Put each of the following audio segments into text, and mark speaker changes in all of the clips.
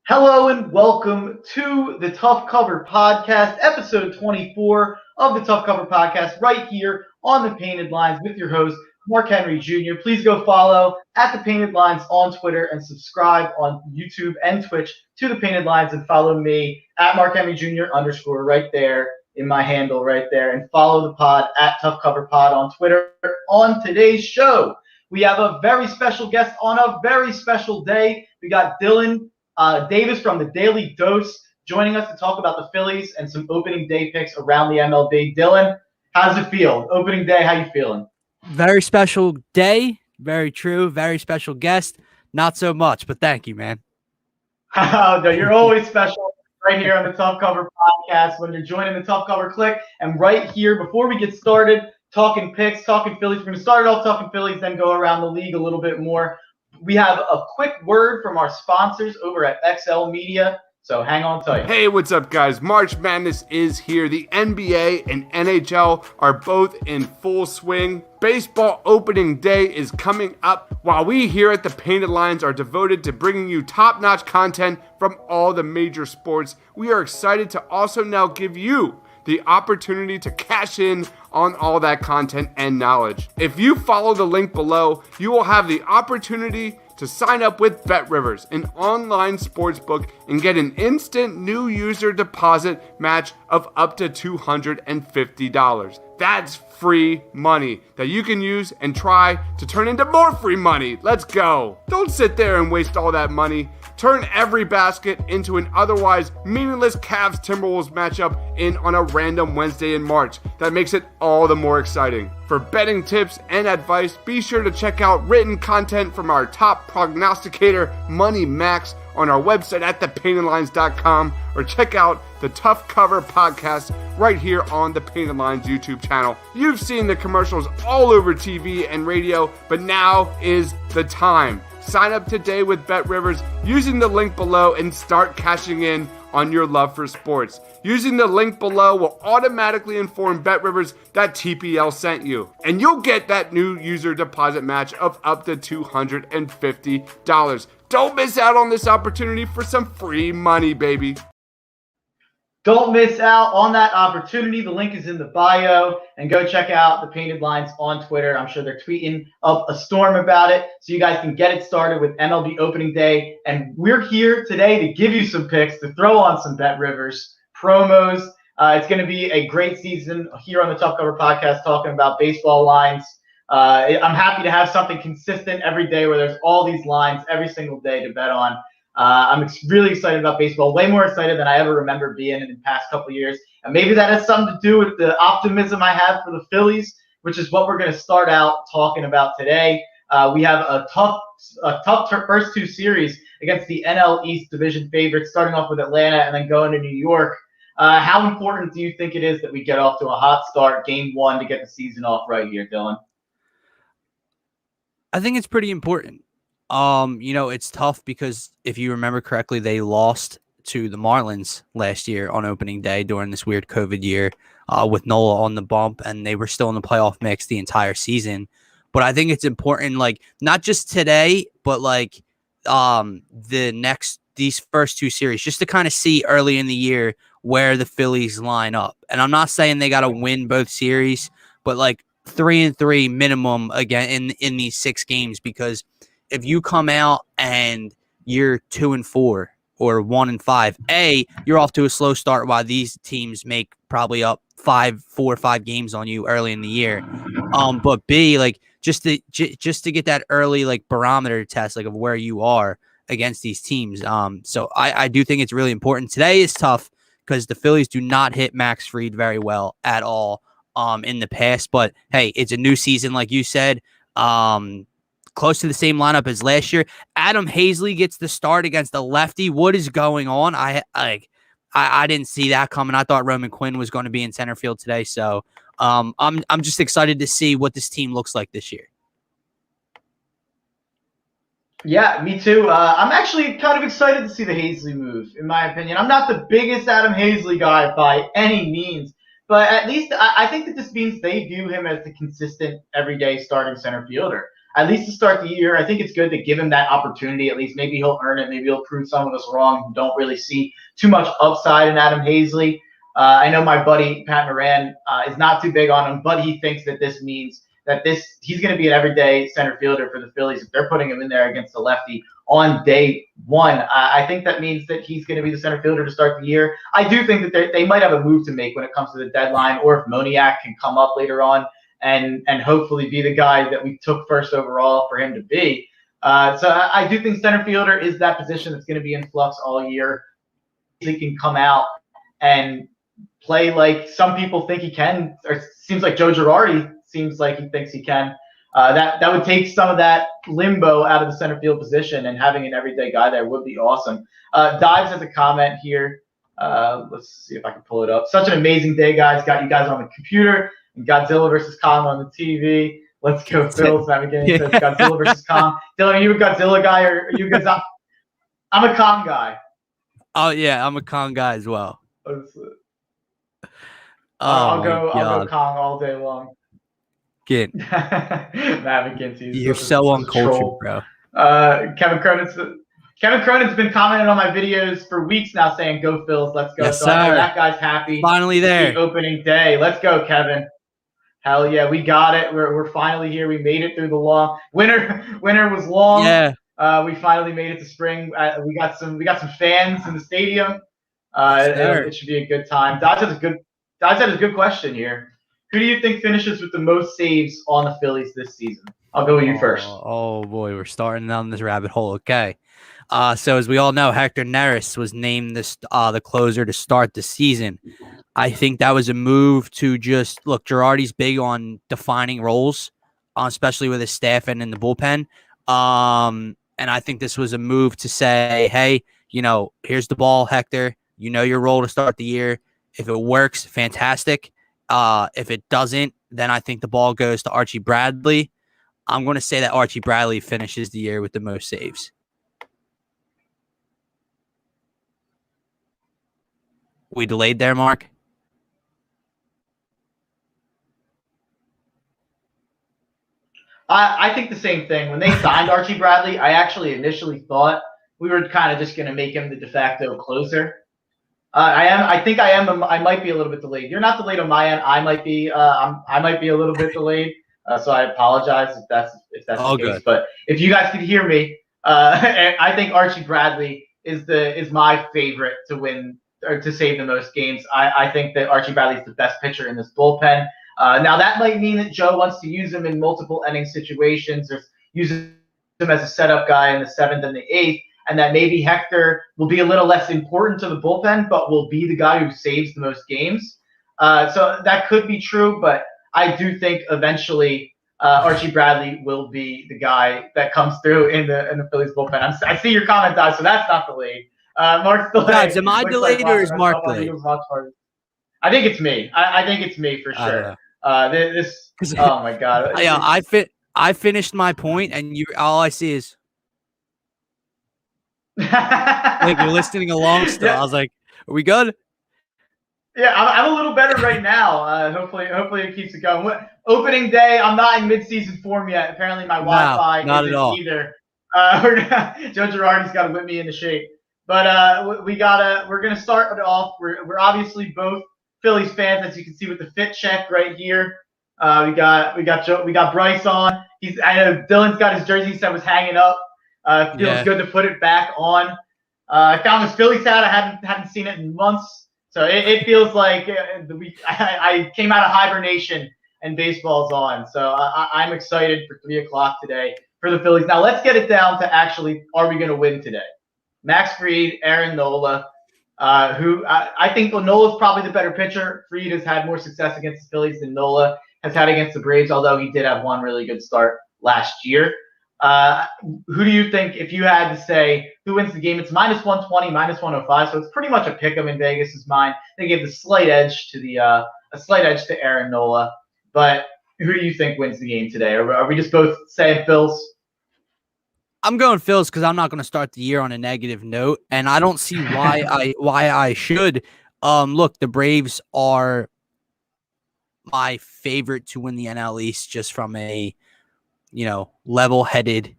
Speaker 1: Hello and welcome to the Tough Cover Podcast, episode 24 of the Tough Cover Podcast, right here on the Painted Lines with your host, Mark Henry Jr. Please go follow at the Painted Lines on Twitter and subscribe on YouTube and Twitch to the Painted Lines, and follow me at Mark Henry Jr. _ right there in my handle right there, and follow the pod at Tough Cover Pod on Twitter. On today's show, we have a very special guest on a very special day. We got Dylan Davis from the Daily Dose joining us to talk about the Phillies and some opening day picks around the MLB. Dylan, how does it feel? Opening day, how you feeling?
Speaker 2: Very special day. Very true. Very special guest. Not so much, but thank you, man.
Speaker 1: No, you're always special right here on the Tough Cover Podcast when you're joining the Tough Cover Click. And right here, before we get started, talking picks, talking Phillies. We're going to start it off talking Phillies, then go around the league a little bit more. We have a quick word from our sponsors over at XL Media, so hang on tight.
Speaker 3: Hey, what's up, guys? March Madness is here. The NBA and NHL are both in full swing. Baseball opening day is coming up, while we here at the Painted Lines are devoted to bringing you top-notch content from all the major sports. We are excited to also now give you the opportunity to cash in on all that content and knowledge. If you follow the link below, you will have the opportunity to sign up with BetRivers, an online sportsbook, and get an instant new user deposit match of up to $250. That's free money that you can use and try to turn into more free money. Let's go. Don't sit there and waste all that money. Turn every basket into an otherwise meaningless Cavs-Timberwolves matchup on a random Wednesday in March. That makes it all the more exciting. For betting tips and advice, be sure to check out written content from our top prognosticator, Money Max, on our website at thepaintedlines.com, or check out the Tough Cover Podcast right here on the Painted Lines YouTube channel. You've seen the commercials all over TV and radio, but now is the time. Sign up today with BetRivers using the link below and start cashing in on your love for sports. Using the link below will automatically inform BetRivers that TPL sent you, and you'll get that new user deposit match of up to $250. Don't miss out on this opportunity for some free money, baby.
Speaker 1: Don't miss out on that opportunity. The link is in the bio, and go check out the Painted Lines on Twitter. I'm sure they're tweeting up a storm about it, so you guys can get it started with MLB opening day. And we're here today to give you some picks, to throw on some BetRivers promos. It's going to be a great season here on the Tough Cover Podcast, talking about baseball lines. I'm happy to have something consistent every day where there's all these lines every single day to bet on. I'm really excited about baseball, way more excited than I ever remember being in the past couple of years. And maybe that has something to do with the optimism I have for the Phillies, which is what we're going to start out talking about today. We have a tough first two series against the NL East division favorites, starting off with Atlanta and then going to New York. How important do you think it is that we get off to a hot start, game one, to get the season off right here, Dylan?
Speaker 2: I think it's pretty important. It's tough because if you remember correctly, they lost to the Marlins last year on opening day during this weird COVID year with Nola on the bump, and they were still in the playoff mix the entire season. But I think it's important, not just today, but these first two series, just to kind of see early in the year where the Phillies line up. And I'm not saying they got to win both series, but 3-3 minimum again in these 6 games, because if you come out and you're 2-4 or 1-5, you're off to a slow start while these teams make probably up 4 or 5 games on you early in the year. But B, just to get that early barometer test of where you are against these teams. So I do think it's really important. Today is tough because the Phillies do not hit Max Fried very well at all in the past. But hey, it's a new season, like you said. Close to the same lineup as last year. Adam Hazley gets the start against a lefty. What is going on? I didn't see that coming. I thought Roman Quinn was going to be in center field today. So I'm just excited to see what this team looks like this year.
Speaker 1: Yeah, me too. I'm actually kind of excited to see the Hazley move, in my opinion. I'm not the biggest Adam Hazley guy by any means, but at least I think that this means they view him as the consistent, everyday starting center fielder. at least to start the year. I think it's good to give him that opportunity. At least maybe he'll earn it. Maybe he'll prove some of us wrong who don't really see too much upside in Adam Hazley. I know my buddy Pat Moran is not too big on him, but he thinks that this means that he's going to be an everyday center fielder for the Phillies if they're putting him in there against the lefty on day one. I think that means that he's going to be the center fielder to start the year. I do think that they might have a move to make when it comes to the deadline, or if Moniak can come up later on and hopefully be the guy that we took first overall for him to be. So I do think center fielder is that position that's going to be in flux all year. He can come out and play like some people think he can, or it seems like Joe Girardi seems like he thinks he can. That would take some of that limbo out of the center field position, and having an everyday guy there would be awesome. Dives has a comment here. Let's see if I can pull it up. Such an amazing day, guys. Got you guys on the computer and Godzilla versus Kong on the TV. Let's go, Phil. Says Godzilla versus Kong. Dylan, are you a Godzilla guy or are you Godzilla? I'm a Kong guy.
Speaker 2: Oh yeah, I'm a Kong guy as well.
Speaker 1: I'll go Kong all day long.
Speaker 2: You're so uncultured, bro.
Speaker 1: Kevin Cronin's been commenting on my videos for weeks now, saying "Go Phils, let's go."
Speaker 2: Yes,
Speaker 1: so I know
Speaker 2: sir.
Speaker 1: that guy's happy.
Speaker 2: Finally there.
Speaker 1: The opening day. Let's go, Kevin. Hell yeah, we got it. We're finally here. We made it through the long winter. Winter was long.
Speaker 2: Yeah.
Speaker 1: We finally made it to spring. We got some fans in the stadium. It should be a good time. Dodge has a good question here. Who do you think finishes with the most saves on the Phillies this season? I'll go with you first.
Speaker 2: Oh boy, we're starting down this rabbit hole. Okay. So as we all know, Hector Neris was named the closer to start the season. I think that was a move to just look. Girardi's big on defining roles, especially with his staff and in the bullpen. And I think this was a move to say, hey, here's the ball, Hector. You know your role to start the year. If it works, fantastic. If it doesn't, then I think the ball goes to Archie Bradley. I'm going to say that Archie Bradley finishes the year with the most saves. We delayed there, Mark?
Speaker 1: I think the same thing. When they signed Archie Bradley, I actually initially thought we were kind of just going to make him the de facto closer. I might be a little bit delayed. You're not delayed on my end. I might be a little bit delayed. So I apologize if that's
Speaker 2: all
Speaker 1: the case.
Speaker 2: Good.
Speaker 1: But if you guys could hear me, I think Archie Bradley is my favorite to win or to save the most games. I think that Archie Bradley is the best pitcher in this bullpen. Now that might mean that Joe wants to use him in multiple inning situations, or use him as a setup guy in the 7th and the 8th. And that maybe Hector will be a little less important to the bullpen, but will be the guy who saves the most games. So that could be true, but I do think eventually Archie Bradley will be the guy that comes through in the Phillies bullpen. I see your comment, Dodge, so that's not delayed. Mark's delayed.
Speaker 2: Guys, am I delayed or is Mark delayed?
Speaker 1: I think it's me. I think it's me for sure. Oh my god.
Speaker 2: Yeah, I finished my point, and all I see is. Like you're listening along still. Yeah. I was like, are we good?
Speaker 1: Yeah, I'm a little better right now. Hopefully it keeps it going. Opening day, I'm not in mid-season form yet. Apparently my Wi-Fi isn't either. Joe Girardi's got to whip me into shape. But we're gonna start it off. We're obviously both Phillies fans, as you can see with the fit check right here. We got Bryce on. I know Dylan's got his jersey that was hanging up. Feels good to put it back on. I found this Phillies hat. I hadn't seen it in months, so it feels like I came out of hibernation and baseball's on. So I'm excited for 3:00 today for the Phillies. Now let's get it down to actually, are we going to win today? Max Fried, Aaron Nola, who I think Nola's probably the better pitcher. Fried has had more success against the Phillies than Nola has had against the Braves, although he did have one really good start last year. Who do you think, if you had to say who wins the game? It's -120, -105, so it's pretty much a pick 'em in Vegas's mind. They gave the slight edge to Aaron Nola, but who do you think wins the game today? Are we just both saying Phils?
Speaker 2: I'm going Phils because I'm not going to start the year on a negative note, and I don't see why I should. Look, the Braves are my favorite to win the NL East just from a level-headed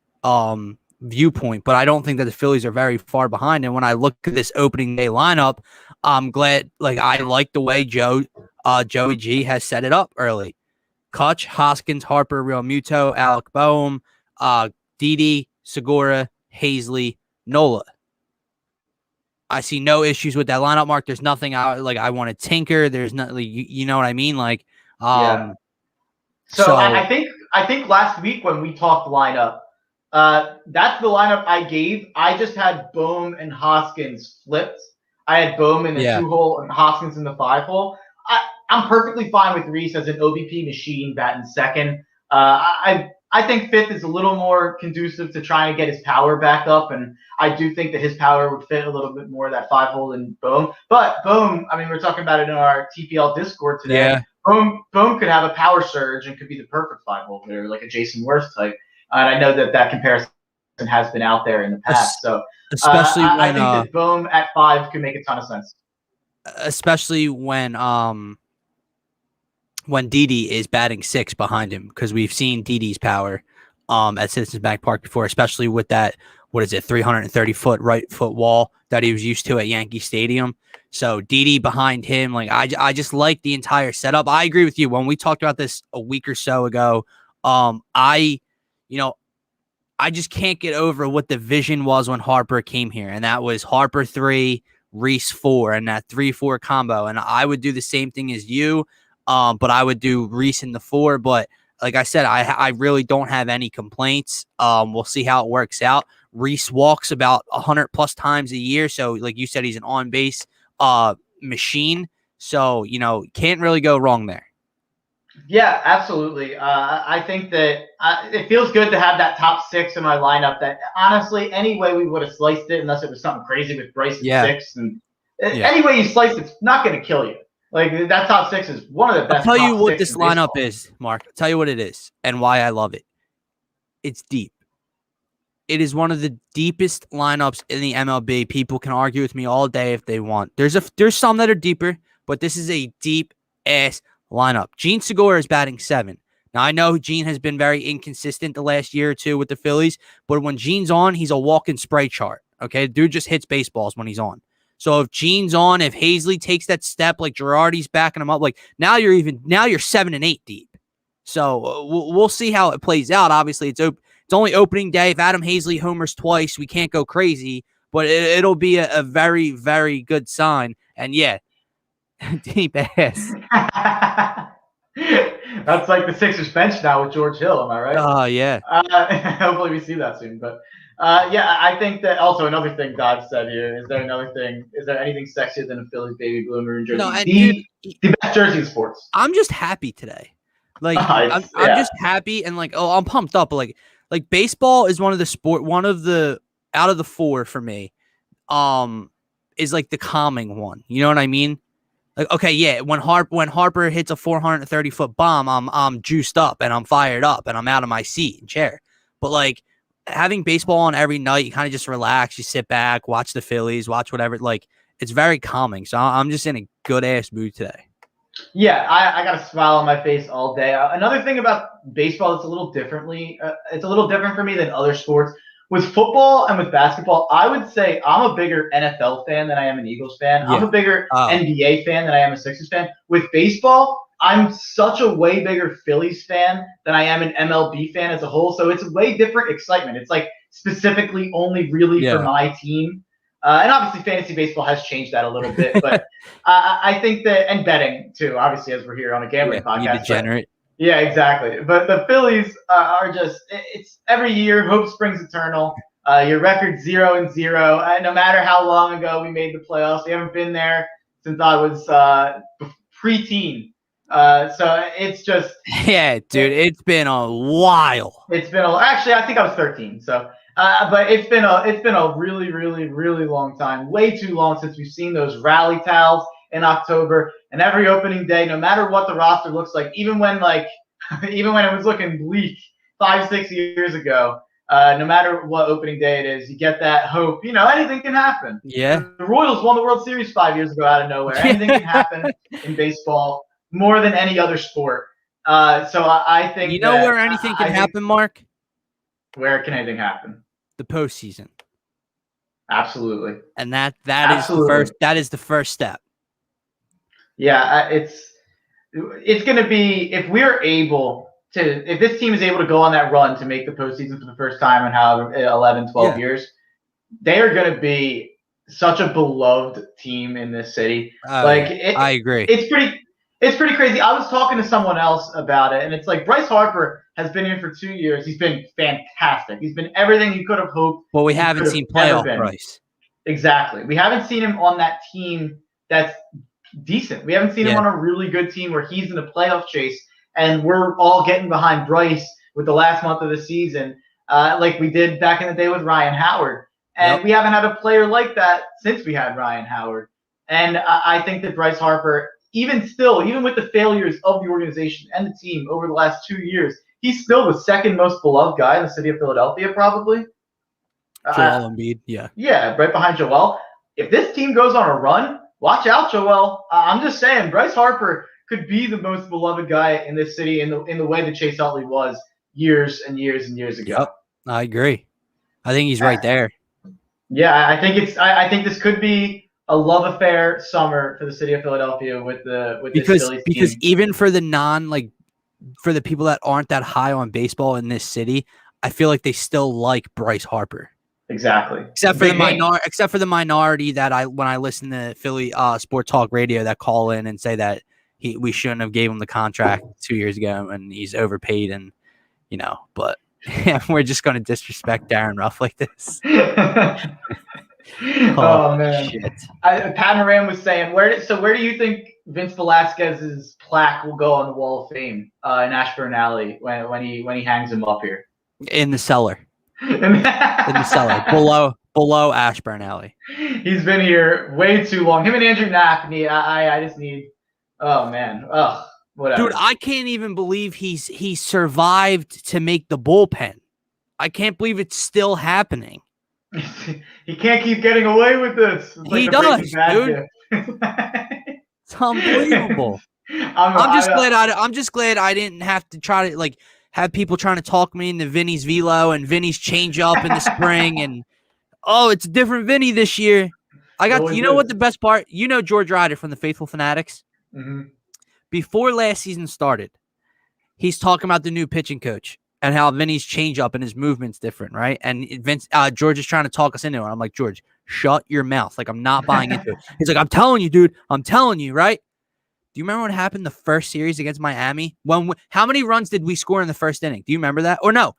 Speaker 2: viewpoint, but I don't think that the Phillies are very far behind. And when I look at this opening day lineup, I'm glad. Like, I like the way Joey G has set it up early. Kutch, Hoskins, Harper, Real Muto, Alec Boehm, Didi, Segura, Hazley, Nola. I see no issues with that lineup, Mark. There's nothing I want to tinker. There's nothing, you know what I mean? Like,
Speaker 1: yeah. So I think last week when we talked lineup, that's the lineup I gave. I just had Boehm and Hoskins flipped. I had Boehm in the 2-hole and Hoskins in the 5-hole. I'm perfectly fine with Reese as an OBP machine batting second. I think fifth is a little more conducive to trying to get his power back up, and I do think that his power would fit a little bit more that 5-hole than Boehm. But Boehm, I mean, we're talking about it in our TPL Discord today.
Speaker 2: Yeah.
Speaker 1: Boehm could have a power surge and could be the perfect 5-hole hitter, like a Jason Worth type. And I know that comparison has been out there in the past. So
Speaker 2: especially
Speaker 1: I think that Boehm at 5 could make a ton of sense.
Speaker 2: Especially when Didi is batting 6 behind him, because we've seen Didi's power at Citizens Bank Park before, especially with that, 330-foot right foot wall that he was used to at Yankee Stadium. So Didi behind him, like I just like the entire setup. I agree with you. When we talked about this a week or so ago, I just can't get over what the vision was when Harper came here, and that was Harper 3, Reese 4, and that 3-4 combo. And I would do the same thing as you. But I would do Reese in the 4. But like I said, I really don't have any complaints. We'll see how it works out. Reese walks about 100 plus times a year. So like you said, he's an on base machine. So, can't really go wrong there.
Speaker 1: Yeah, absolutely. I think that it feels good to have that top 6 in my lineup. That honestly, any way we would have sliced it, unless it was something crazy with Bryce at 6, and any way you slice it's not going to kill you. Like, that top 6 is one of the best.
Speaker 2: I'll tell you what this lineup is, Mark. I'll tell you what it is and why I love it. It's deep. It is one of the deepest lineups in the MLB. People can argue with me all day if they want. There's some that are deeper, but this is a deep ass lineup. Gene Segura is batting 7. Now, I know Gene has been very inconsistent the last year or two with the Phillies, but when Gene's on, he's a walking spray chart. Okay, dude just hits baseballs when he's on. So if Gene's on, if Hazley takes that step, like Girardi's backing him up, like now you're 7 and 8 deep. So we'll see how it plays out. Obviously, it's only opening day. If Adam Hazley homers twice, we can't go crazy, but it'll be a very, very good sign. And yeah, deep ass.
Speaker 1: That's like the Sixers bench now with George Hill. Am I right?
Speaker 2: Oh yeah.
Speaker 1: Hopefully we see that soon, but. Yeah, I think that also another thing Dodge said here. Is there anything sexier than a Phillies baby bloomer in jersey?
Speaker 2: No, and
Speaker 1: the best jersey in sports.
Speaker 2: I'm just happy today. Like I'm just happy and like I'm pumped up. But like baseball is one of the out of the 4 for me, is like the calming one. You know what I mean? Like, okay, yeah, when Harper hits a 430-foot bomb, I'm juiced up and I'm fired up and I'm out of my seat and chair. But like, having baseball on every night, you kind of just relax. You sit back, watch the Phillies, watch whatever. Like, it's very calming. So I'm just in a good ass mood today.
Speaker 1: Yeah, I got a smile on my face all day. Another thing about baseball that's a little different for me than other sports. With football and with basketball, I would say I'm a bigger NFL fan than I am an Eagles fan. Yeah. I'm a bigger NBA fan than I am a Sixers fan. With baseball, I'm such a way bigger Phillies fan than I am an MLB fan as a whole. So it's a way different excitement. It's like specifically only really for my team. And obviously fantasy baseball has changed that a little bit. But I think that, and betting too, obviously, as we're here on a gambling podcast.
Speaker 2: You degenerate.
Speaker 1: Yeah, exactly. But the Phillies are just, it's every year, hope springs eternal. Your record's 0-0. No matter how long ago we made the playoffs, we haven't been there since I was pre-teen. So it's just
Speaker 2: dude, it's been a while.
Speaker 1: Actually, I think I was 13. So, but it's been a really, really, really long time. Way too long since we've seen those rally towels in October. And every opening day, no matter what the roster looks like, even when it was looking bleak 5-6 years ago, no matter what opening day it is, you get that hope. Anything can happen.
Speaker 2: Yeah.
Speaker 1: The Royals won the World Series 5 years ago out of nowhere. Anything can happen in baseball. More than any other sport. So I think
Speaker 2: You know where anything can happen, Mark?
Speaker 1: Where can anything happen?
Speaker 2: The postseason.
Speaker 1: Absolutely.
Speaker 2: And that
Speaker 1: Absolutely.
Speaker 2: is the first step.
Speaker 1: Yeah, it's going to be if this team is able to go on that run to make the postseason for the first time in however 11, 12 years, they are going to be such a beloved team in this city.
Speaker 2: I agree.
Speaker 1: It's pretty crazy. I was talking to someone else about it, and it's like Bryce Harper has been here for 2 years. He's been fantastic. He's been everything you could have hoped.
Speaker 2: But we haven't seen playoff Bryce.
Speaker 1: Exactly. We haven't seen him on that team that's decent. We haven't seen him on a really good team where he's in the playoff chase, and we're all getting behind Bryce with the last month of the season, like we did back in the day with Ryan Howard. And we haven't had a player like that since we had Ryan Howard. And I think that Bryce Harper, even with the failures of the organization and the team over the last 2 years, he's still the second most beloved guy in the city of Philadelphia, probably.
Speaker 2: Joel Embiid, yeah.
Speaker 1: Yeah, right behind Joel. If this team goes on a run, watch out, Joel. I'm just saying, Bryce Harper could be the most beloved guy in this city in the way that Chase Utley was years and years and years ago.
Speaker 2: Yep, I agree. I think he's right there.
Speaker 1: Yeah, I think this could be a love affair summer for the city of Philadelphia with this Phillies team.
Speaker 2: Because even for the for the people that aren't that high on baseball in this city, I feel like they still like Bryce Harper.
Speaker 1: Exactly.
Speaker 2: Except for the minority that when I listen to Philly sports talk radio that call in and say that we shouldn't have gave him the contract 2 years ago and he's overpaid and but we're just going to disrespect Darren Ruff like this.
Speaker 1: Oh man.
Speaker 2: Shit.
Speaker 1: Pat Moran was saying where do you think Vince Velasquez's plaque will go on the Wall of Fame in Ashburn Alley when he hangs him up here?
Speaker 2: In the cellar. In the cellar, below Ashburn Alley.
Speaker 1: He's been here way too long. Him and Andrew Knapp. I just need. Oh man. Ugh. Whatever.
Speaker 2: Dude, I can't even believe he survived to make the bullpen. I can't believe it's still happening.
Speaker 1: He can't keep getting away with this.
Speaker 2: He does, dude. It's unbelievable. I'm just glad I didn't have to try to have people trying to talk me into Vinny's velo and Vinny's change up in the spring and it's a different Vinny this year. What the best part? George Ryder from the Faithful Fanatics?
Speaker 1: Mm-hmm.
Speaker 2: Before last season started, he's talking about the new pitching coach and how Vinny's change up and his movement's different, right? And George is trying to talk us into it. I'm like, George, shut your mouth. I'm not buying into it. He's like, I'm telling you, dude. I'm telling you, right? Do you remember what happened the first series against Miami? How many runs did we score in the first inning? Do you remember that? Or no?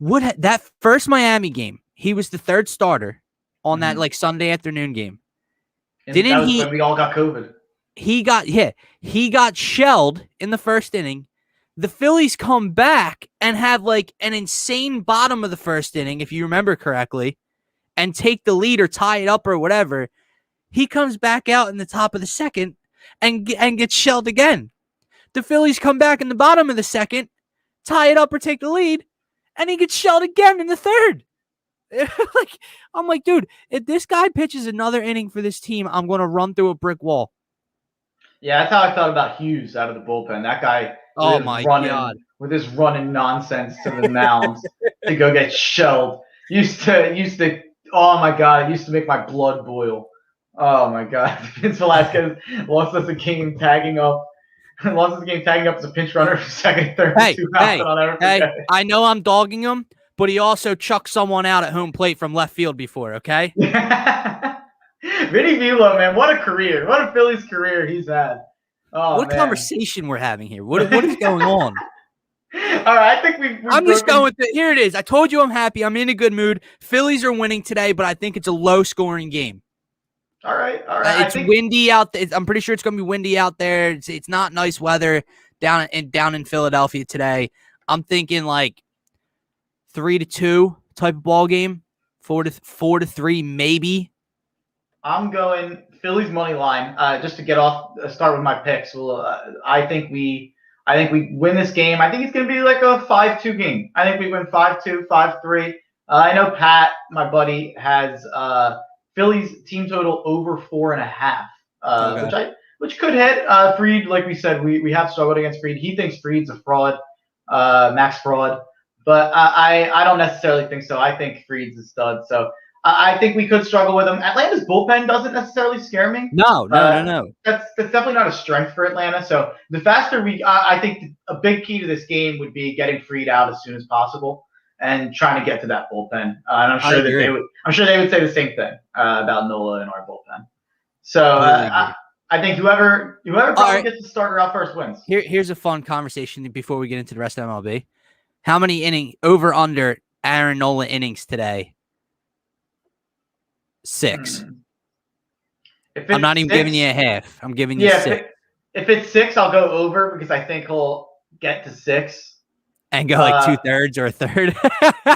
Speaker 2: That first Miami game, he was the third starter on that Sunday afternoon game.
Speaker 1: And that was when we all got COVID.
Speaker 2: He got shelled in the first inning. The Phillies come back and have an insane bottom of the first inning, if you remember correctly, and take the lead or tie it up or whatever. He comes back out in the top of the second and gets shelled again. The Phillies come back in the bottom of the second, tie it up or take the lead, and he gets shelled again in the third. I'm like, dude, if this guy pitches another inning for this team, I'm going to run through a brick wall.
Speaker 1: Yeah, that's how I thought about Hughes out of the bullpen. That guy, God, with his running nonsense to the mound to go get shelled, used to. Oh my God, it used to make my blood boil. Oh my God, Vince Velasquez lost us a game tagging up. Lost us a game tagging up as a pinch runner for second, third,
Speaker 2: I know I'm dogging him, but he also chucked someone out at home plate from left field before. Okay.
Speaker 1: Vinny Velo, man, what a career! What a Phillies career he's had. Oh,
Speaker 2: what a conversation we're having here. What is going on?
Speaker 1: All right, I think
Speaker 2: I'm just going with it. Here it is. I told you I'm happy. I'm in a good mood. Phillies are winning today, but I think it's a low-scoring game.
Speaker 1: All right.
Speaker 2: It's windy out there. I'm pretty sure it's going to be windy out there. It's not nice weather down in Philadelphia today. I'm thinking 3-2 type of ball game, 4-3 maybe.
Speaker 1: I'm going Phillies money line. Just to start with my picks. Well, I think we win this game. I think it's going to be like a 5-2 game. I think we win 5-2, 5-3. I know Pat, my buddy, has Phillies team total over 4.5, which could hit. Fried, like we said, we have struggled against Fried. He thinks Fried's a fraud, max fraud, but I don't necessarily think so. I think Fried's a stud. So I think we could struggle with him. Atlanta's bullpen doesn't necessarily scare me.
Speaker 2: No.
Speaker 1: That's definitely not a strength for Atlanta. So the faster I think a big key to this game would be getting Fried out as soon as possible and trying to get to that bullpen. And I'm sure that they would say the same thing about Nola and our bullpen. So I think whoever probably gets the starter out first wins.
Speaker 2: Here's a fun conversation before we get into the rest of MLB. How many inning over under Aaron Nola innings today? 6. I'm not even giving you a half. I'm giving you 6.
Speaker 1: If it's 6, I'll go over because I think he'll get to 6.
Speaker 2: And go like 2/3 or a third.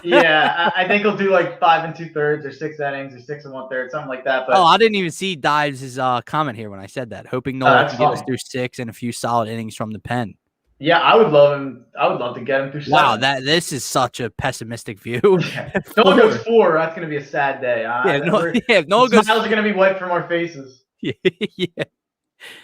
Speaker 1: Yeah, I think he'll do like 5 2/3 or 6 innings or 6 1/3, something like that. But
Speaker 2: I didn't even see Dives' comment here when I said that. Hoping Nola can get us through 6 and a few solid innings from the pen.
Speaker 1: Yeah, I would love him. I would love to get him through 7.
Speaker 2: Wow, this is such a pessimistic view.
Speaker 1: If Nola goes 4, that's going to be a sad day.
Speaker 2: If Nola goes,
Speaker 1: smiles are going to be wiped from our faces.
Speaker 2: Yeah.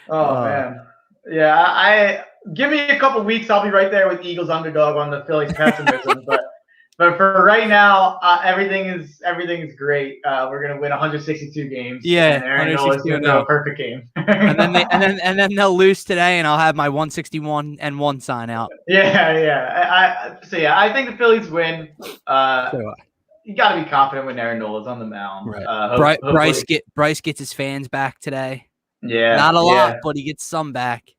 Speaker 1: Oh man. Yeah, give me a couple weeks. I'll be right there with Eagles underdog on the Phillies pessimism. but for right now, everything is great. We're gonna win 162 games.
Speaker 2: Yeah,
Speaker 1: and Aaron Nola's gonna throw a perfect game.
Speaker 2: and then they'll lose today, and I'll have my 161-1 sign out.
Speaker 1: Yeah. I think the Phillies win. You got to be confident when Aaron Nola's on the mound.
Speaker 2: Right. Bryce gets his fans back today.
Speaker 1: Yeah,
Speaker 2: not a lot, but he gets some back.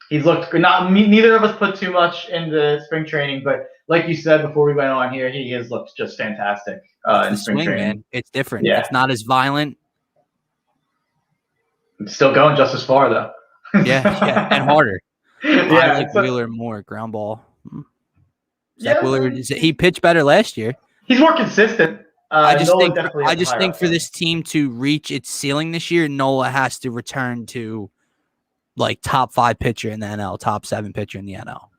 Speaker 1: He's looked good. Neither of us put too much into spring training, but like you said before we went on here, he has looked just fantastic in spring training. Man.
Speaker 2: It's different. Yeah. It's not as violent.
Speaker 1: It's still going just as far though.
Speaker 2: yeah, and harder. I like Wheeler more ground ball. Zach Wheeler, he pitched better last year.
Speaker 1: He's more consistent.
Speaker 2: I just think for this team to reach its ceiling this year, Nola has to return to like top 5 pitcher in the NL, top 7 pitcher in the NL.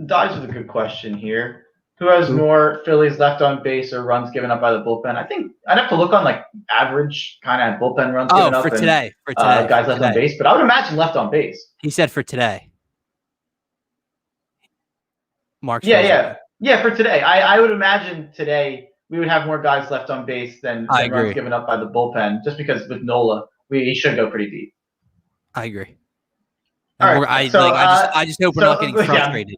Speaker 1: Dives is a good question here. Who has more Phillies left on base or runs given up by the bullpen? I think I'd have to look on like average kind of bullpen runs given up.
Speaker 2: For today.
Speaker 1: Guys left on base, but I would imagine left on base.
Speaker 2: He said for today. Mark.
Speaker 1: Yeah, for today. I would imagine today we would have more guys left on base than runs given up by the bullpen, just because with Nola, he should go pretty deep.
Speaker 2: I agree.
Speaker 1: All right,
Speaker 2: I just hope we're not getting frustrated.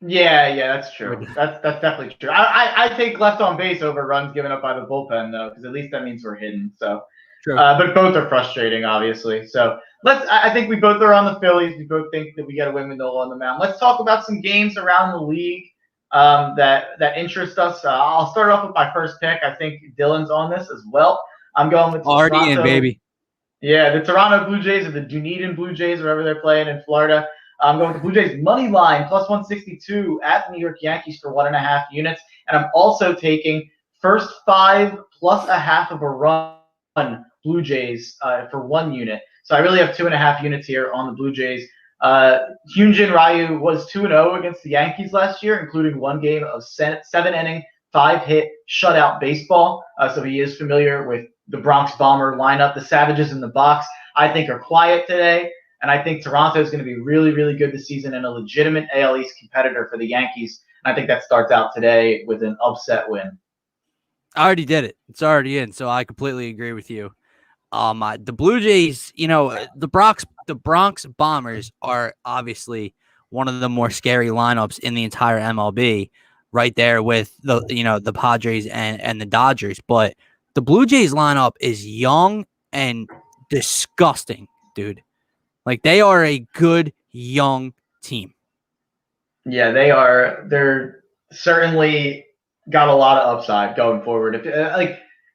Speaker 1: Yeah, that's true. That's definitely true. I take left on base over runs given up by the bullpen though, because at least that means we're hidden. So, true. But both are frustrating, obviously. So I think we both are on the Phillies. We both think that we got to win with Nola on the mound. Let's talk about some games around the league that interest us. I'll start off with my first pick. I think Dylan's on this as well. I'm going with
Speaker 2: already in, baby.
Speaker 1: Yeah, the Toronto Blue Jays or the Dunedin Blue Jays, wherever they're playing in Florida. I'm going with the Blue Jays money line plus 162 at the New York Yankees for 1.5 units, and I'm also taking first 5 plus a half of a run Blue Jays for 1 unit. So I really have 2.5 units here on the Blue Jays. Hyunjin Ryu was 2-0 against the Yankees last year, including 1 game of 7-inning, 5-hit shutout baseball. So he is familiar with the Bronx Bomber lineup. The Savages in the box, I think, are quiet today. And I think Toronto is going to be really, really good this season and a legitimate AL East competitor for the Yankees. And I think that starts out today with an upset win.
Speaker 2: I already did it. It's already in. So I completely agree with you. The Blue Jays, the Bronx Bombers are obviously one of the more scary lineups in the entire MLB, right there with the Padres and the Dodgers. But the Blue Jays lineup is young and disgusting, dude. Like, they are a good young team.
Speaker 1: Yeah, they are. They're certainly got a lot of upside going forward.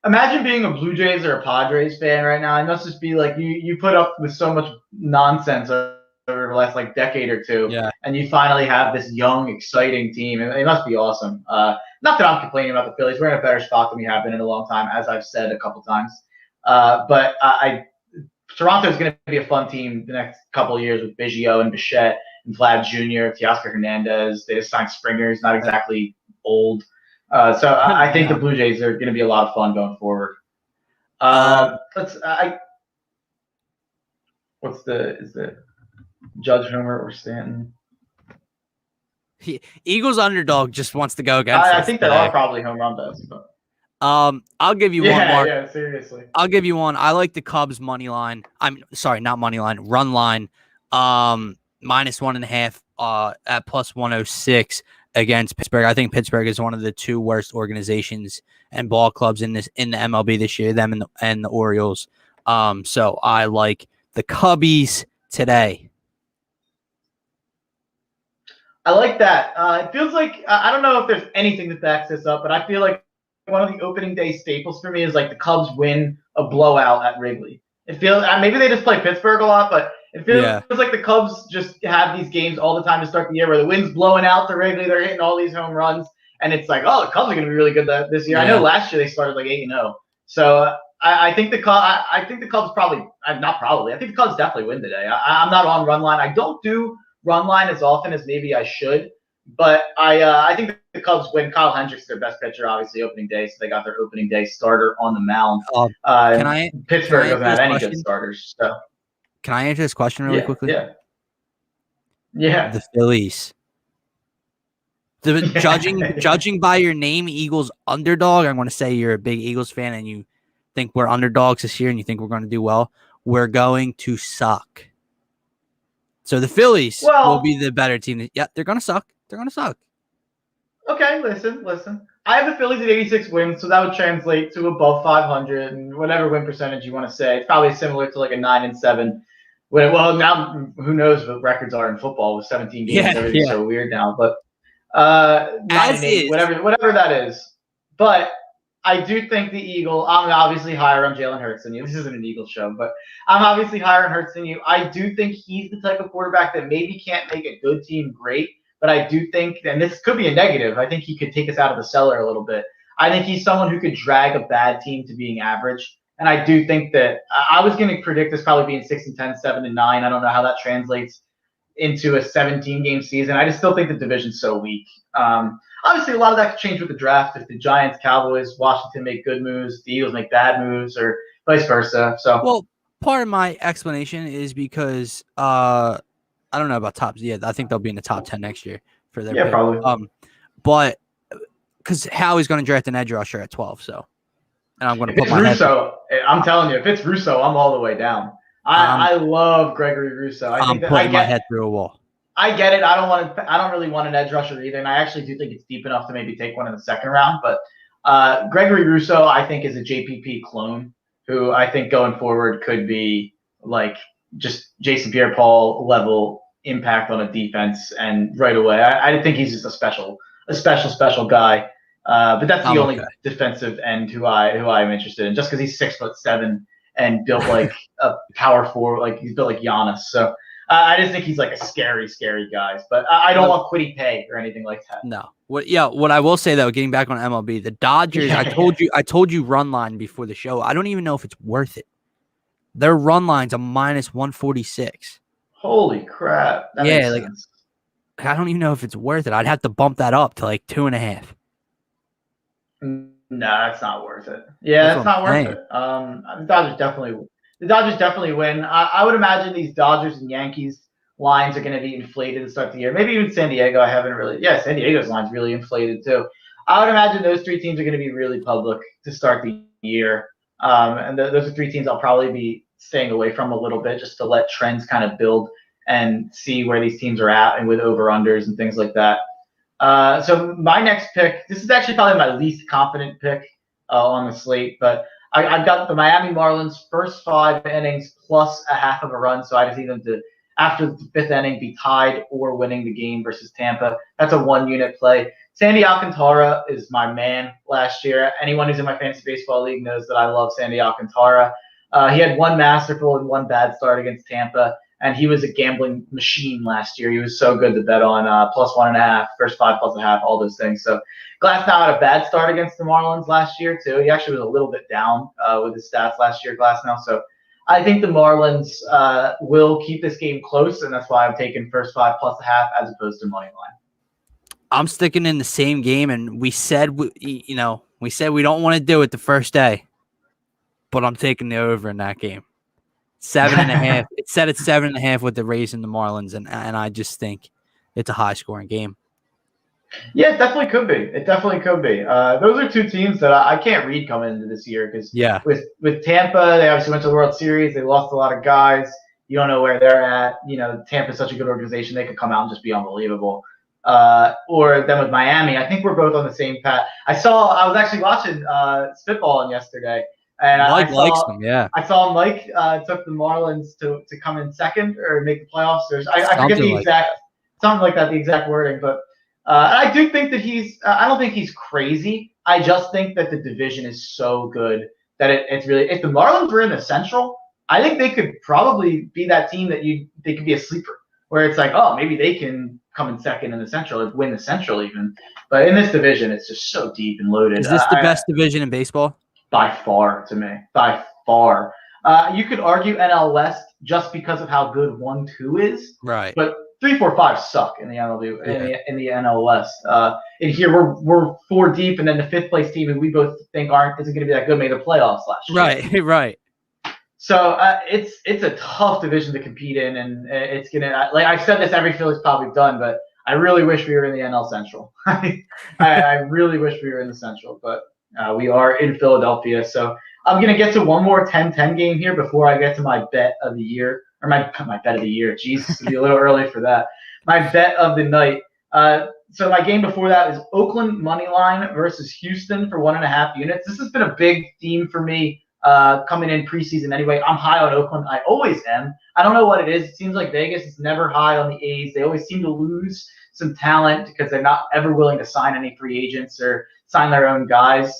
Speaker 1: Imagine being a Blue Jays or a Padres fan right now. It must just be like you put up with so much nonsense over the last decade or two, and you finally have this young, exciting team. It must be awesome. Not that I'm complaining about the Phillies. We're in a better spot than we have been in a long time, as I've said a couple times. But Toronto is going to be a fun team the next couple of years with Biggio and Bichette and Vlad Jr., Teoscar Hernandez. They just signed Springer. He's not exactly old. So I think the Blue Jays are going to be a lot of fun going forward. is the Judge Homer or Stanton?
Speaker 2: Eagles underdog just wants to go against
Speaker 1: I
Speaker 2: us
Speaker 1: think there
Speaker 2: today.
Speaker 1: are probably home run bets, but
Speaker 2: I'll give you one, Mark.
Speaker 1: Yeah, seriously.
Speaker 2: I'll give you one. I like the Cubs money line. I'm sorry, not money line, run line. -1.5 at +106 against Pittsburgh. I think Pittsburgh is one of the two worst organizations and ball clubs in the MLB this year, them and the Orioles. So I like the Cubbies today.
Speaker 1: I like that. It feels like I don't know if there's anything that backs this up, but I feel like one of the opening day staples for me is like the Cubs win a blowout at Wrigley. It feels maybe they just play Pittsburgh a lot, but it feels like the Cubs just have these games all the time to start the year where the wind's blowing out to Wrigley, they're hitting all these home runs, and it's like, oh, the Cubs are going to be really good this year. Yeah. I know last year they started like 8-0, so I think the Cubs probably not probably. I think the Cubs definitely win today. I'm not on run line. I don't do run line as often as maybe I should. But I think the Cubs win. Kyle Hendricks, their best pitcher, obviously opening day, so they got their opening day starter on the mound. Pittsburgh doesn't have any good starters. So
Speaker 2: can I answer this question really quickly?
Speaker 1: Yeah.
Speaker 2: The Phillies. Judging by your name, Eagles underdog. I'm going to say you're a big Eagles fan and you think we're underdogs this year and you think we're going to do well. We're going to suck. So the Phillies will be the better team. Yeah, they're going to suck. They're going to suck.
Speaker 1: Okay, listen. I have the Phillies at 86 wins, so that would translate to above 500 and whatever win percentage you want to say. It's probably similar to like a 9-7. Well, now who knows what records are in football with 17 games. Everything's so weird now, but 9-8, whatever that is. But I do think the Eagle. I'm obviously higher on Jalen Hurts than you. This isn't an Eagles show, but I'm obviously higher on Hurts than you. I do think he's the type of quarterback that maybe can't make a good team great, but I do think, and this could be a negative, I think he could take us out of the cellar a little bit. I think he's someone who could drag a bad team to being average. And I do think that I was going to predict this probably being 6-10, 7-9. I don't know how that translates into a 17-game season. I just still think the division's so weak. Obviously, a lot of that could change with the draft if the Giants, Cowboys, Washington make good moves, the Eagles make bad moves, or vice versa. So,
Speaker 2: well, part of my explanation is because I don't know about tops. Yeah, I think they'll be in the top 10 next year for their pick.
Speaker 1: Probably.
Speaker 2: But because Howie's going to draft an edge rusher at 12, so and I'm going to put my
Speaker 1: Russo. I'm telling you, if it's Russo, I'm all the way down. I love Gregory Russo.
Speaker 2: I'm putting my head through a wall.
Speaker 1: I get it. I don't really want an edge rusher either, and I actually do think it's deep enough to maybe take one in the second round. But Gregory Russo, I think, is a JPP clone who I think going forward could be like just Jason Pierre-Paul level impact on a defense, and right away, I think he's just a special guy. But that's the only defensive end who I'm interested in, just because he's 6'7" and built like a power forward, like he's built like Giannis. So I just think he's like a scary guy. But I don't want Kwity Paye or anything like that.
Speaker 2: No. What I will say though, getting back on MLB, the Dodgers. I told you run line before the show. I don't even know if it's worth it. Their run line's a -146.
Speaker 1: Holy crap! That makes sense.
Speaker 2: I don't even know if it's worth it. I'd have to bump that up to like 2.5.
Speaker 1: No, that's not worth it. Yeah, that's not worth it. The Dodgers definitely win. I would imagine these Dodgers and Yankees lines are going to be inflated to start the year. Maybe even San Diego. San Diego's line's really inflated too. I would imagine those three teams are going to be really public to start the year. And those are three teams I'll probably be staying away from a little bit just to let trends kind of build and see where these teams are at and with over-unders and things like that. So my next pick, this is actually probably my least confident pick on the slate, but I've got the Miami Marlins first 5 innings plus a half of a run. So I just need them to, after the 5th inning, be tied or winning the game versus Tampa. That's a 1-unit play. Sandy Alcantara is my man last year. Anyone who's in my fantasy baseball league knows that I love Sandy Alcantara. He had 1 masterful and 1 bad start against Tampa, and he was a gambling machine last year. He was so good to bet on +1.5, first 5 plus a half, all those things. So Glasnow had a bad start against the Marlins last year too. He actually was a little bit down with his stats last year, Glasnow. So I think the Marlins will keep this game close, and that's why I'm taking first 5 plus a half as opposed to money line.
Speaker 2: I'm sticking in the same game, and we said we don't want to do it the first day, but I'm taking the over in that game. 7.5. It's set at 7.5 with the Rays and the Marlins, and I just think it's a high-scoring game.
Speaker 1: Yeah, it definitely could be. It definitely could be. Those are two teams that I can't read coming into this year because with Tampa, they obviously went to the World Series. They lost a lot of guys. You don't know where they're at. Tampa's such a good organization. They could come out and just be unbelievable. Or then with Miami, I think we're both on the same path. I was actually watching Spitballing yesterday. And
Speaker 2: Mike likes them, yeah.
Speaker 1: I saw Mike took the Marlins to come in second or make the playoffs. I forget the exact something like that, the exact wording, but I do think that I don't think he's crazy. I just think that the division is so good that it's really, if the Marlins were in the Central, I think they could probably be that team that they could be a sleeper, where it's like, oh, maybe they can come in second in the Central or win the Central even. But in this division, it's just so deep and loaded.
Speaker 2: Is this the best division in baseball?
Speaker 1: By far, to me. By far. You could argue NL West just because of how good 1-2 is.
Speaker 2: Right.
Speaker 1: But 3, 4, 5 suck in the MLB, in the NL West. And here we're 4 deep, and then the 5th place team, and we both think isn't going to be that good, made the playoffs last year.
Speaker 2: Right.
Speaker 1: So it's a tough division to compete in, and it's gonna, like I've said this every Phillies probably done, but I really wish we were in the NL Central. I really wish we were in the Central, but we are in Philadelphia. So I'm gonna get to one more 10-10 game here before I get to my bet of the year, or my bet of the year. Jesus, it'll be a little early for that. My bet of the night. So my game before that is Oakland money line versus Houston for 1.5 units. This has been a big theme for me coming in preseason anyway. I'm high on Oakland. I always am. I don't know what it is. It seems like Vegas is never high on the A's. They always seem to lose some talent because they're not ever willing to sign any free agents or sign their own guys.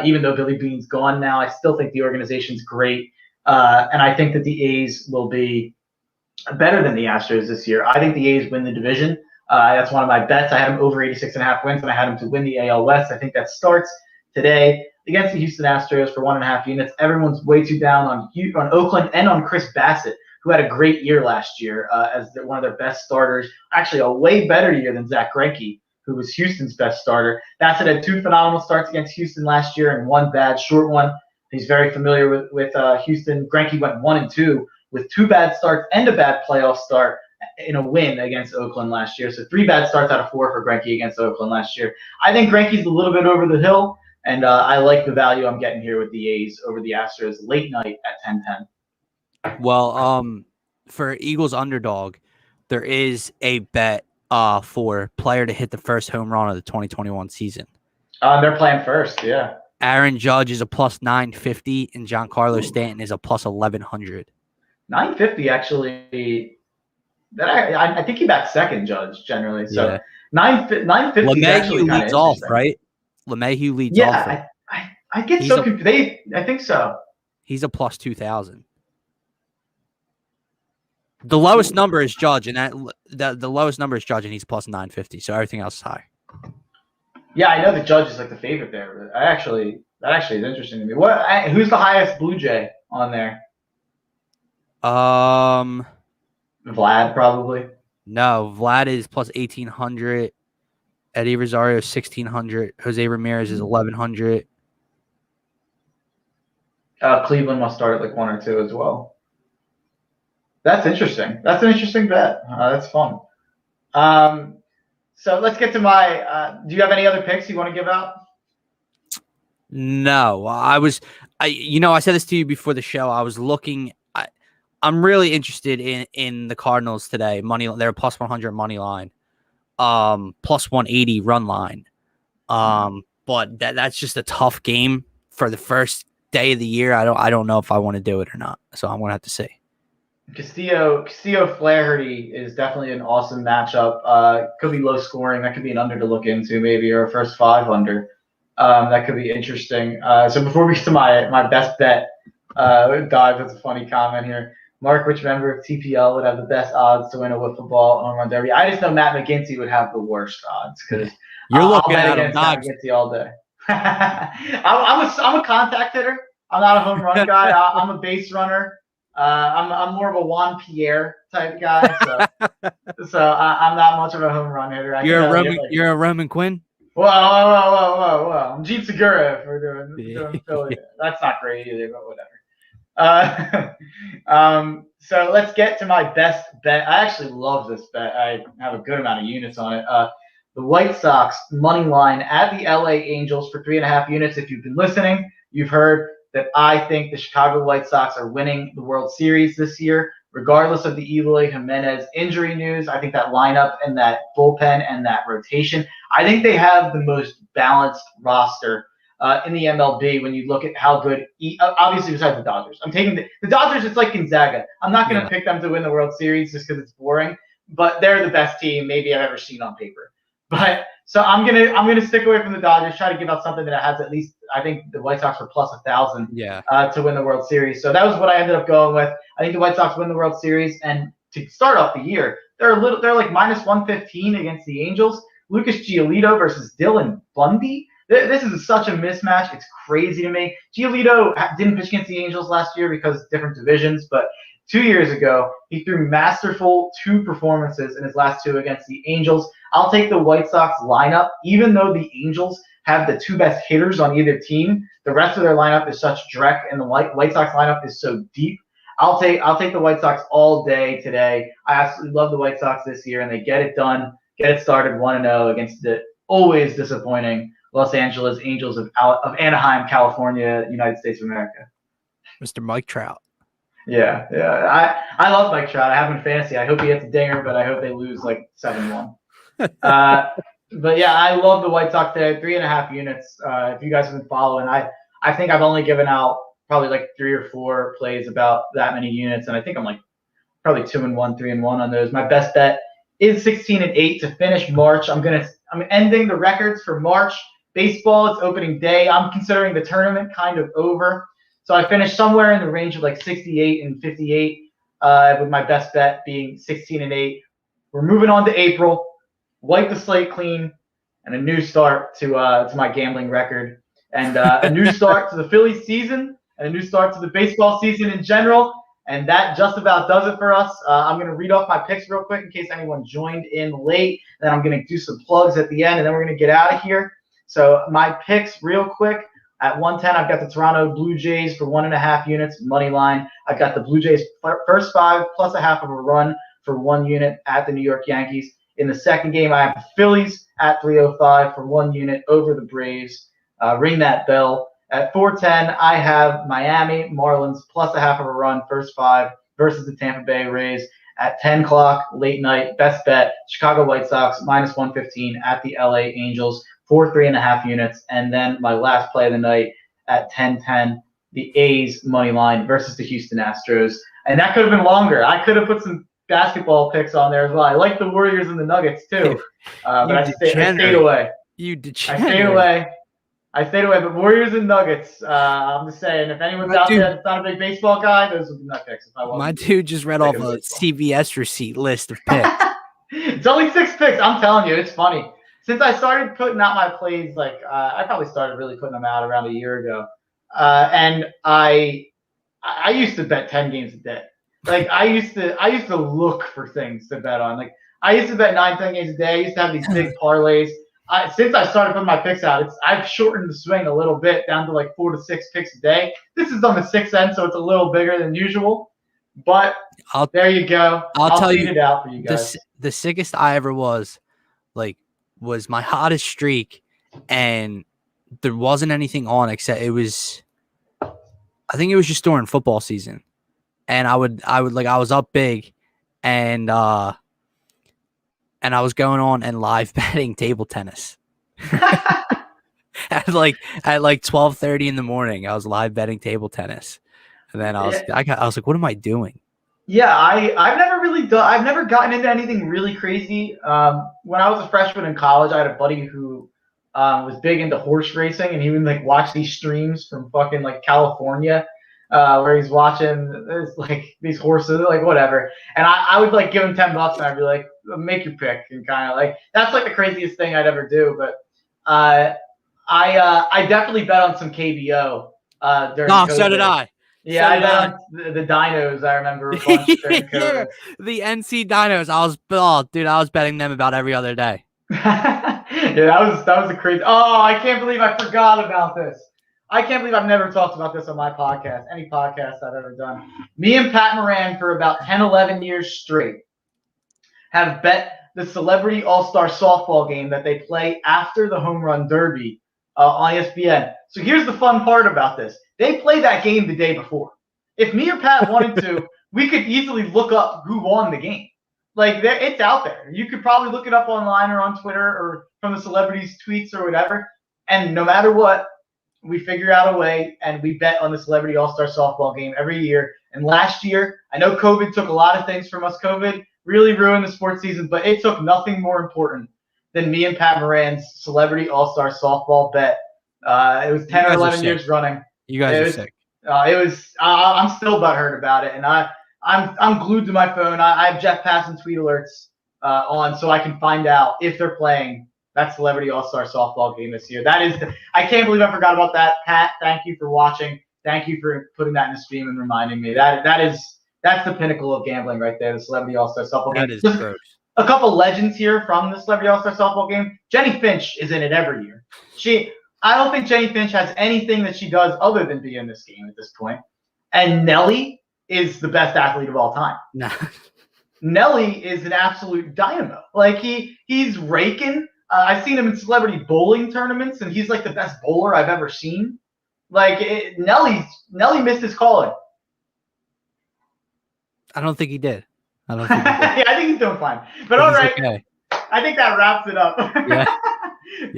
Speaker 1: Even though Billy Beane's gone now, I still think the organization's great. And I think that the A's will be better than the Astros this year. I think the A's win the division. That's one of my bets. I had them over 86.5 wins, and I had them to win the AL West. I think that starts today against the Houston Astros for 1.5 units. Everyone's way too down on Oakland and on Chris Bassett, who had a great year last year as one of their best starters. Actually, a way better year than Zach Greinke, who was Houston's best starter. Bassett had 2 phenomenal starts against Houston last year and 1 bad short one. He's very familiar with Houston. Greinke went 1-2 with 2 bad starts and a bad playoff start in a win against Oakland last year. So 3 bad starts out of 4 for Greinke against Oakland last year. I think Greinke's a little bit over the hill, and I like the value I'm getting here with the A's over the Astros late night at 10-10.
Speaker 2: Well, for Eagles underdog, there is a bet for player to hit the first home run of the 2021 season.
Speaker 1: They're playing first, yeah.
Speaker 2: Aaron Judge is a plus 950, and Giancarlo Stanton is a plus 1100.
Speaker 1: 950 actually. I think he backs second, Judge, generally. So
Speaker 2: yeah.
Speaker 1: 950 is actually kind of
Speaker 2: leads off, right? LeMahieu leads off.
Speaker 1: Yeah, I get so confused. I think so.
Speaker 2: He's a plus 2,000. The lowest number is Judge, and the lowest number is Judge, and he's plus 950. So everything else is high.
Speaker 1: Yeah, I know the Judge is like the favorite there. But that actually is interesting to me. Who's the highest Blue Jay on there? Vlad, probably.
Speaker 2: No, Vlad is plus 1,800. Eddie Rosario is 1,600. Jose Ramirez is 1,100.
Speaker 1: Cleveland must start at like 1 or 2 as well. That's interesting. That's an interesting bet. That's fun. So let's get to my. Do you have any other picks you want to give out?
Speaker 2: No, I said this to you before the show. I was looking. I'm really interested in the Cardinals today. They're plus 100 money line, plus 180 run line. But that's just a tough game for the first day of the year. I don't know if I want to do it or not. So I'm gonna have to see.
Speaker 1: Castillo Flaherty is definitely an awesome matchup. Could be low scoring. That could be an under to look into maybe, or a first 5 under. That could be interesting. So before we get to my best bet, Dive, that's a funny comment here. Mark, which member of TPL would have the best odds to win a wiffle ball home run derby? I just know Matt McGinty would have the worst odds because
Speaker 2: you're looking
Speaker 1: at
Speaker 2: Matt
Speaker 1: McGinty all day. I'm a contact hitter. I'm not a home run guy. I'm a base runner. I'm more of a Juan Pierre type guy, so I'm not much of a home run hitter.
Speaker 2: You're a Roman Quinn.
Speaker 1: Whoa! I'm Jeet Segura if we're doing Philly. That's not great either, but whatever. So let's get to my best bet. I actually love this bet. I have a good amount of units on it. The White Sox money line at the LA Angels for 3.5 units. If you've been listening, you've heard that I think the Chicago White Sox are winning the World Series this year, regardless of the Eloy Jimenez injury news. I think that lineup and that bullpen and that rotation, I think they have the most balanced roster in the MLB when you look at how good, obviously besides the Dodgers. I'm taking the Dodgers, it's like Gonzaga. I'm not going to pick them to win the World Series just because it's boring, but they're the best team maybe I've ever seen on paper. But so I'm gonna stick away from the Dodgers, try to give out something that has at least, I think the White Sox were plus 1,000 to win the World Series. So that was what I ended up going with. I think the White Sox win the World Series, and to start off the year, they're like minus 115 against the Angels. Lucas Giolito versus Dylan Bundy. This is such a mismatch. It's crazy to me. Giolito didn't pitch against the Angels last year because different divisions, but 2 years ago, he threw masterful 2 performances in his last 2 against the Angels. I'll take the White Sox lineup, even though the Angels have the 2 best hitters on either team. The rest of their lineup is such dreck, and the White Sox lineup is so deep. I'll take the White Sox all day today. I absolutely love the White Sox this year, and they get it done, get it started 1-0 against the always disappointing Los Angeles Angels of Anaheim, California, United States of America.
Speaker 2: Mr. Mike Trout.
Speaker 1: Yeah. I love Mike Trout. I have him in fantasy. I hope he hits a dinger, but I hope they lose like 7-1. But yeah, I love the White Sox there. 3.5 units. If you guys have been following, I think I've only given out probably like 3 or 4 plays about that many units, and I think I'm like probably 2-1, 3-1 on those. My best bet is 16-8 to finish March. I'm ending the records for March. Baseball, it's opening day. I'm considering the tournament kind of over. So I finished somewhere in the range of like 68 and 58, with my best bet being 16-8. We're moving on to April. Wipe the slate clean, and a new start to my gambling record, and a new start to the Phillies season, and a new start to the baseball season in general. And that just about does it for us. I'm going to read off my picks real quick in case anyone joined in late. Then I'm going to do some plugs at the end, and then we're going to get out of here. So my picks real quick. At 110, I've got the Toronto Blue Jays for 1.5 units, money line. I've got the Blue Jays first 5 plus a half of a run for 1 unit at the New York Yankees. In the second game, I have the Phillies at 305 for 1 unit over the Braves. Ring that bell. At 410, I have Miami Marlins plus a half of a run, first 5 versus the Tampa Bay Rays. At 10 o'clock, late night, best bet, Chicago White Sox minus 115 at the LA Angels for 3.5 units. And then my last play of the night at 10:10, the A's money line versus the Houston Astros. And that could have been longer. I could have put some basketball picks on there as well. I like the Warriors and the Nuggets too. But I stayed away.
Speaker 2: You degenerate.
Speaker 1: I stayed away. But Warriors and Nuggets, I'm just saying, if anyone's out there that's not a big baseball guy, those would be my picks.
Speaker 2: My dude just read off a CVS receipt list of picks.
Speaker 1: It's only 6 picks. I'm telling you, it's funny. Since I started putting out my plays, I probably started really putting them out around a year ago. And I used to bet 10 games a day. I used to look for things to bet on. I used to bet 9-10 games a day. I used to have these big parlays. Since I started putting my picks out, I've shortened the swing a little bit down to like 4 to 6 picks a day. This is on the 6th end, so it's a little bigger than usual. But there you go.
Speaker 2: I'll tell
Speaker 1: tweet
Speaker 2: you
Speaker 1: it out for you guys.
Speaker 2: The sickest I ever was my hottest streak, and there wasn't anything on except I think it was just during football season. And I was up big, and I was going on and live betting table tennis. at 12:30 in the morning, I was live betting table tennis. And then I was like, what am I doing?
Speaker 1: Yeah, I've never gotten into anything really crazy. When I was a freshman in college, I had a buddy who was big into horse racing, and he would watch these streams from fucking California, where he's watching these horses, whatever. And I would give him $10, and I'd be like, make your pick, and kind of that's the craziest thing I'd ever do. But I definitely bet on some KBO during COVID.
Speaker 2: So did I.
Speaker 1: Yeah, I bet on the Dinos. I remember a bunch during COVID.
Speaker 2: The NC Dinos. I was betting them about every other day.
Speaker 1: Yeah, that was a crazy. Oh, I can't believe I forgot about this. I can't believe I've never talked about this on my podcast, any podcast I've ever done. Me and Pat Moran for about 10, 11 years straight have bet the Celebrity All-Star Softball game that they play after the Home Run Derby on ESPN. So here's the fun part about this. They play that game the day before. If me or Pat wanted to, we could easily look up who won the game. Like, it's out there. You could probably look it up online or on Twitter or from the celebrities' tweets or whatever. And no matter what, we figure out a way and we bet on the Celebrity All-Star Softball game every year. And last year, I know COVID took a lot of things from us. COVID really ruined the sports season, but it took nothing more important than me and Pat Moran's Celebrity All-Star Softball bet. It was 10 or 11 years running.
Speaker 2: You guys are sick.
Speaker 1: I'm still butthurt about it, and I'm glued to my phone. I have Jeff Passan tweet alerts on so I can find out if they're playing that Celebrity All-Star Softball game this year. I can't believe I forgot about that. Pat, thank you for watching. Thank you for putting that in the stream and reminding me. That's the pinnacle of gambling right there, the Celebrity All-Star Softball game.
Speaker 2: That is gross.
Speaker 1: A couple legends here from the Celebrity All-Star Softball game. Jenny Finch is in it every year. I don't think Jenny Finch has anything that she does other than be in this game at this point. And Nelly is the best athlete of all time.
Speaker 2: Nah.
Speaker 1: Nelly is an absolute dynamo. Like, he's raking. I've seen him in celebrity bowling tournaments, and he's like the best bowler I've ever seen. Like, Nelly missed his calling.
Speaker 2: I don't think he did.
Speaker 1: Yeah, I think he's doing fine. But all right, okay. I think that wraps it up.
Speaker 2: Yeah.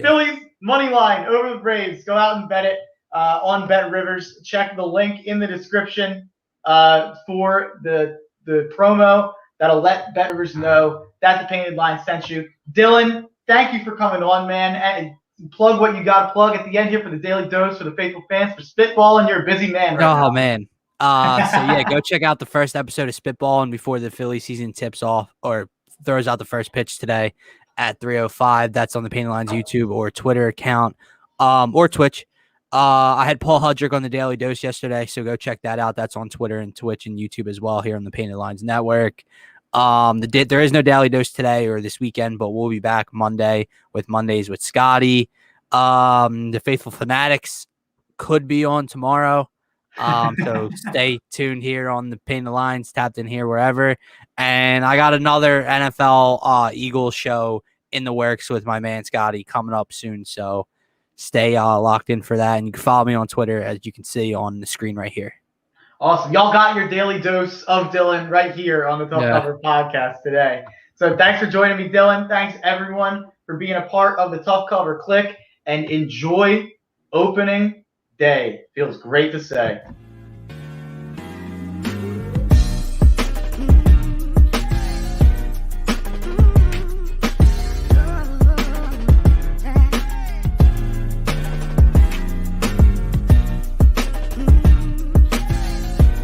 Speaker 1: Phillies money line over the Braves. Go out and bet it on BetRivers. Check the link in the description for the promo that'll let BetRivers know that the Painted Line sent you. Dylan, thank you for coming on, man. And plug what you got to plug at the end here for the Daily Dose for the faithful fans for Spitball, and you're a busy man right now.
Speaker 2: Oh, man. So yeah, go check out the first episode of Spitball and before the Philly season tips off or throws out the first pitch today at 3:05. That's on the Painted Lines YouTube or Twitter account, or Twitch. I had Paul Hudrick on the Daily Dose yesterday, so go check that out. That's on Twitter and Twitch and YouTube as well here on the Painted Lines Network. There is no Daily Dose today or this weekend, but we'll be back Monday with Mondays with Scotty. The Faithful Fanatics could be on tomorrow. So stay tuned here on the Painted Lines, tapped in here wherever. And I got another NFL Eagles show in the works with my man Scotty coming up soon. So stay locked in for that. And you can follow me on Twitter, as you can see on the screen right here.
Speaker 1: Awesome. Y'all got your daily dose of Dylan right here on the Tough Cover podcast today. So thanks for joining me, Dylan. Thanks, everyone, for being a part of the Tough Cover Click. And enjoy opening day. Feels great to say.